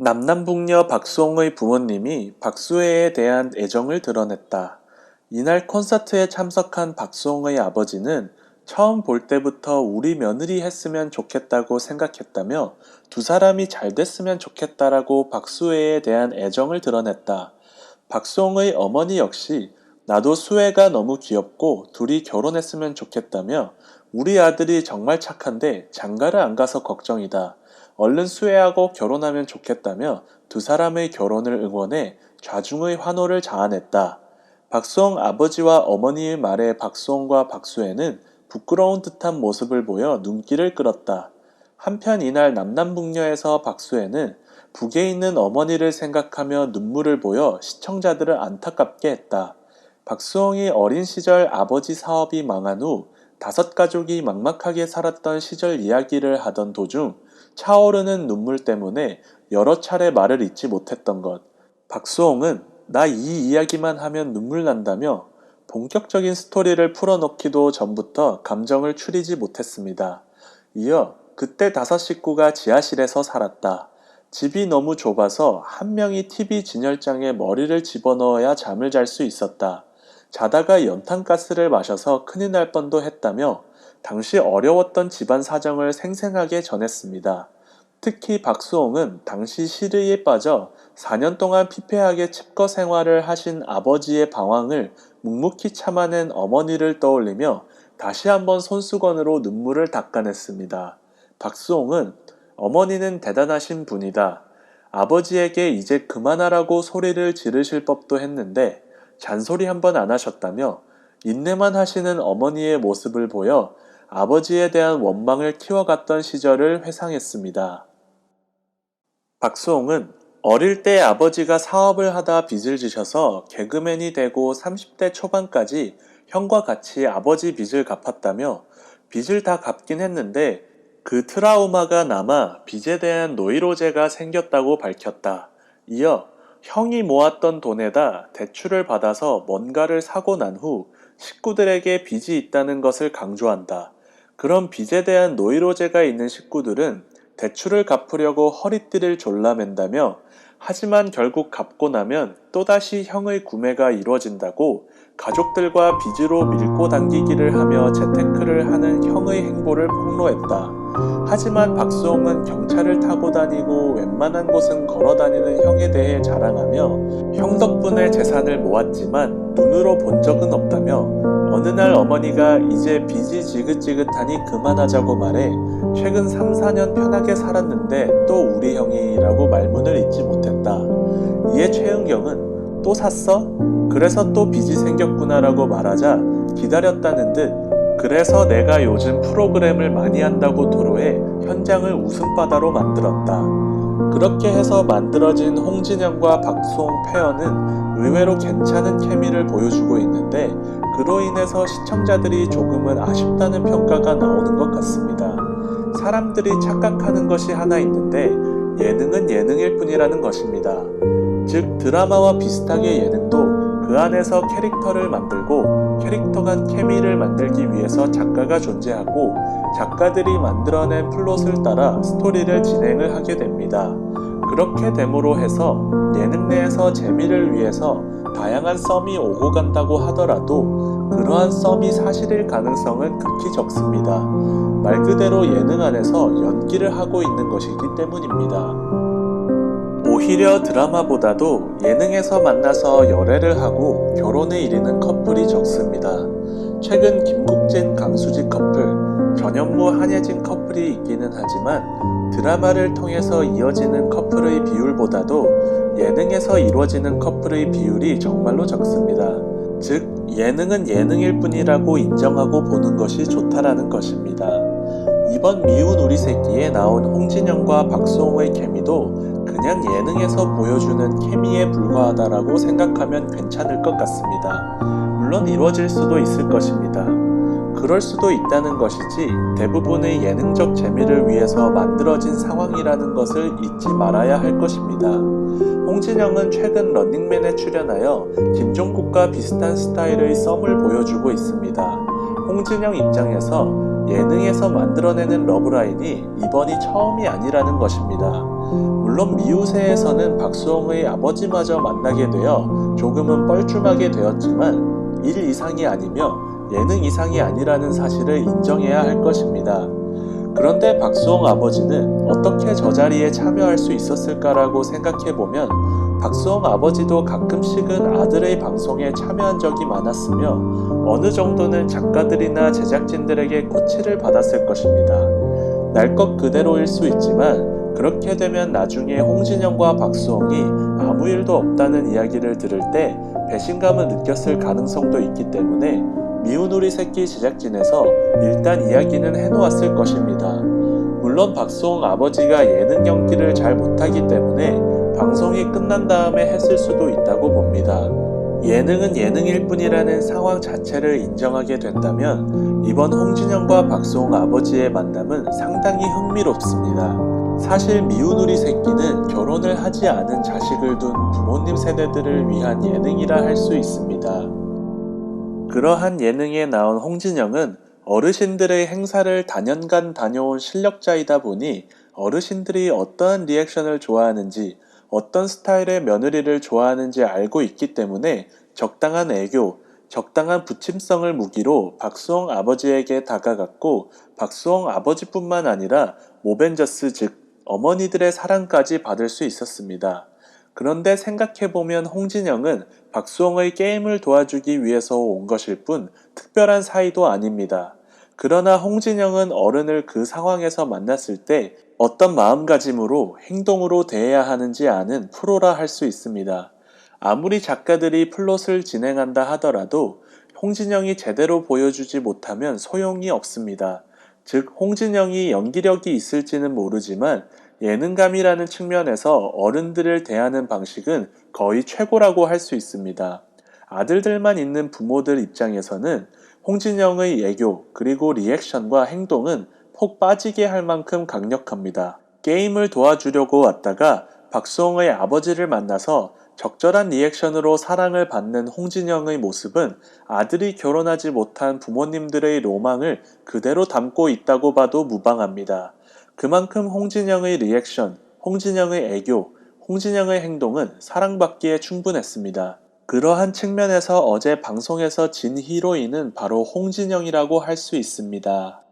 남남북녀 박수홍의 부모님이 박수혜에 대한 애정을 드러냈다. 이날 콘서트에 참석한 박수홍의 아버지는 처음 볼 때부터 우리 며느리 했으면 좋겠다고 생각했다며 두 사람이 잘 됐으면 좋겠다라고 박수혜에 대한 애정을 드러냈다. 박수홍의 어머니 역시 나도 수혜가 너무 귀엽고 둘이 결혼했으면 좋겠다며 우리 아들이 정말 착한데 장가를 안 가서 걱정이다. 얼른 수혜하고 결혼하면 좋겠다며 두 사람의 결혼을 응원해 좌중의 환호를 자아냈다. 박수홍 아버지와 어머니의 말에 박수홍과 박수혜는 부끄러운 듯한 모습을 보여 눈길을 끌었다. 한편 이날 남남북녀에서 박수혜는 북에 있는 어머니를 생각하며 눈물을 보여 시청자들을 안타깝게 했다. 박수홍이 어린 시절 아버지 사업이 망한 후 5가족이 막막하게 살았던 시절 이야기를 하던 도중 차오르는 눈물 때문에 여러 차례 말을 잇지 못했던 것. 박수홍은 나 이 이야기만 하면 눈물 난다며 본격적인 스토리를 풀어놓기도 전부터 감정을 추리지 못했습니다. 이어 그때 5 식구가 지하실에서 살았다. 집이 너무 좁아서 한 명이 TV 진열장에 머리를 집어넣어야 잠을 잘 수 있었다. 자다가 연탄가스를 마셔서 큰일 날 뻔도 했다며 당시 어려웠던 집안 사정을 생생하게 전했습니다. 특히 박수홍은 당시 시르에 빠져 4년 동안 피폐하게 칩거 생활을 하신 아버지의 방황을 묵묵히 참아낸 어머니를 떠올리며 다시 한번 손수건으로 눈물을 닦아냈습니다. 박수홍은 어머니는 대단하신 분이다. 아버지에게 이제 그만하라고 소리를 지르실 법도 했는데 잔소리 한번 안 하셨다며 인내만 하시는 어머니의 모습을 보여 아버지에 대한 원망을 키워갔던 시절을 회상했습니다. 박수홍은 어릴 때 아버지가 사업을 하다 빚을 지셔서 개그맨이 되고 30대 초반까지 형과 같이 아버지 빚을 갚았다며 빚을 다 갚긴 했는데 그 트라우마가 남아 빚에 대한 노이로제가 생겼다고 밝혔다. 이어 형이 모았던 돈에다 대출을 받아서 뭔가를 사고 난 후 식구들에게 빚이 있다는 것을 강조한다. 그런 빚에 대한 노이로제가 있는 식구들은 대출을 갚으려고 허리띠를 졸라맨다며 하지만 결국 갚고 나면 또다시 형의 구매가 이루어진다고 가족들과 빚으로 밀고 당기기를 하며 재테크를 하는 형의 행보를 폭로했다. 하지만 박수홍은 경차를 타고 다니고 웬만한 곳은 걸어 다니는 형에 대해 자랑하며 형 덕분에 재산을 모았지만 눈으로 본 적은 없다며 어느 날 어머니가 이제 빚이 지긋지긋하니 그만하자고 말해 최근 3, 4년 편하게 살았는데 또 우리 형이라고 말문을 잇지 못했다. 이에 최은경은 또 샀어? 그래서 또 빚이 생겼구나 라고 말하자 기다렸다는 듯 그래서 내가 요즘 프로그램을 많이 한다고 토로해 현장을 웃음바다로 만들었다. 그렇게 해서 만들어진 홍진영과 박수홍 페어는 의외로 괜찮은 케미를 보여주고 있는데 그로 인해서 시청자들이 조금은 아쉽다는 평가가 나오는 것 같습니다. 사람들이 착각하는 것이 하나 있는데 예능은 예능일 뿐이라는 것입니다. 즉 드라마와 비슷하게 예능도 그 안에서 캐릭터를 만들고 캐릭터 간 케미를 만들기 위해서 작가가 존재하고 작가들이 만들어낸 플롯을 따라 스토리를 진행을 하게 됩니다. 그렇게 됨으로 해서 예능 내에서 재미를 위해서 다양한 썸이 오고 간다고 하더라도 그러한 썸이 사실일 가능성은 극히 적습니다. 말 그대로 예능 안에서 연기를 하고 있는 것이기 때문입니다. 오히려 드라마보다도 예능에서 만나서 열애를 하고 결혼에 이르는 커플이 적습니다. 최근 김국진, 강수지 커플, 전현무, 한예진 커플이 있기는 하지만 드라마를 통해서 이어지는 커플의 비율보다도 예능에서 이루어지는 커플의 비율이 정말로 적습니다. 즉 예능은 예능일 뿐이라고 인정하고 보는 것이 좋다라는 것입니다. 이번 미운 우리 새끼에 나온 홍진영과 박수홍의 케미도 그냥 예능에서 보여주는 케미에 불과하다라고 생각하면 괜찮을 것 같습니다. 물론 이루어질 수도 있을 것입니다. 그럴 수도 있다는 것이지 대부분의 예능적 재미를 위해서 만들어진 상황이라는 것을 잊지 말아야 할 것입니다. 홍진영은 최근 런닝맨에 출연하여 김종국과 비슷한 스타일의 썸을 보여주고 있습니다. 홍진영 입장에서 예능에서 만들어내는 러브라인이 이번이 처음이 아니라는 것입니다. 물론 미우새에서는 박수홍의 아버지마저 만나게 되어 조금은 뻘쭘하게 되었지만 일 이상이 아니며 예능 이상이 아니라는 사실을 인정해야 할 것입니다. 그런데 박수홍 아버지는 어떻게 저 자리에 참여할 수 있었을까라고 생각해보면 박수홍 아버지도 가끔씩은 아들의 방송에 참여한 적이 많았으며 어느 정도는 작가들이나 제작진들에게 코치를 받았을 것입니다. 날 것 그대로일 수 있지만 그렇게 되면 나중에 홍진영과 박수홍이 아무 일도 없다는 이야기를 들을 때 배신감을 느꼈을 가능성도 있기 때문에 미운 우리 새끼 제작진에서 일단 이야기는 해놓았을 것입니다. 물론 박수홍 아버지가 예능 연기를 잘 못하기 때문에 방송이 끝난 다음에 했을 수도 있다고 봅니다. 예능은 예능일 뿐이라는 상황 자체를 인정하게 된다면 이번 홍진영과 박수홍 아버지의 만남은 상당히 흥미롭습니다. 사실 미운 우리 새끼는 결혼을 하지 않은 자식을 둔 부모님 세대들을 위한 예능이라 할 수 있습니다. 그러한 예능에 나온 홍진영은 어르신들의 행사를 단연간 다녀온 실력자이다 보니 어르신들이 어떠한 리액션을 좋아하는지 어떤 스타일의 며느리를 좋아하는지 알고 있기 때문에 적당한 애교, 적당한 부침성을 무기로 박수홍 아버지에게 다가갔고 박수홍 아버지뿐만 아니라 모벤져스 즉 어머니들의 사랑까지 받을 수 있었습니다. 그런데 생각해보면 홍진영은 박수홍의 게임을 도와주기 위해서 온 것일 뿐 특별한 사이도 아닙니다. 그러나 홍진영은 어른을 그 상황에서 만났을 때 어떤 마음가짐으로 행동으로 대해야 하는지 아는 프로라 할 수 있습니다. 아무리 작가들이 플롯을 진행한다 하더라도 홍진영이 제대로 보여주지 못하면 소용이 없습니다. 즉 홍진영이 연기력이 있을지는 모르지만 예능감이라는 측면에서 어른들을 대하는 방식은 거의 최고라고 할 수 있습니다. 아들들만 있는 부모들 입장에서는 홍진영의 애교 그리고 리액션과 행동은 폭 빠지게 할 만큼 강력합니다. 게임을 도와주려고 왔다가 박수홍의 아버지를 만나서 적절한 리액션으로 사랑을 받는 홍진영의 모습은 아들이 결혼하지 못한 부모님들의 로망을 그대로 담고 있다고 봐도 무방합니다. 그만큼 홍진영의 리액션, 홍진영의 애교, 홍진영의 행동은 사랑받기에 충분했습니다. 그러한 측면에서 어제 방송에서 진 히로인은 바로 홍진영이라고 할 수 있습니다.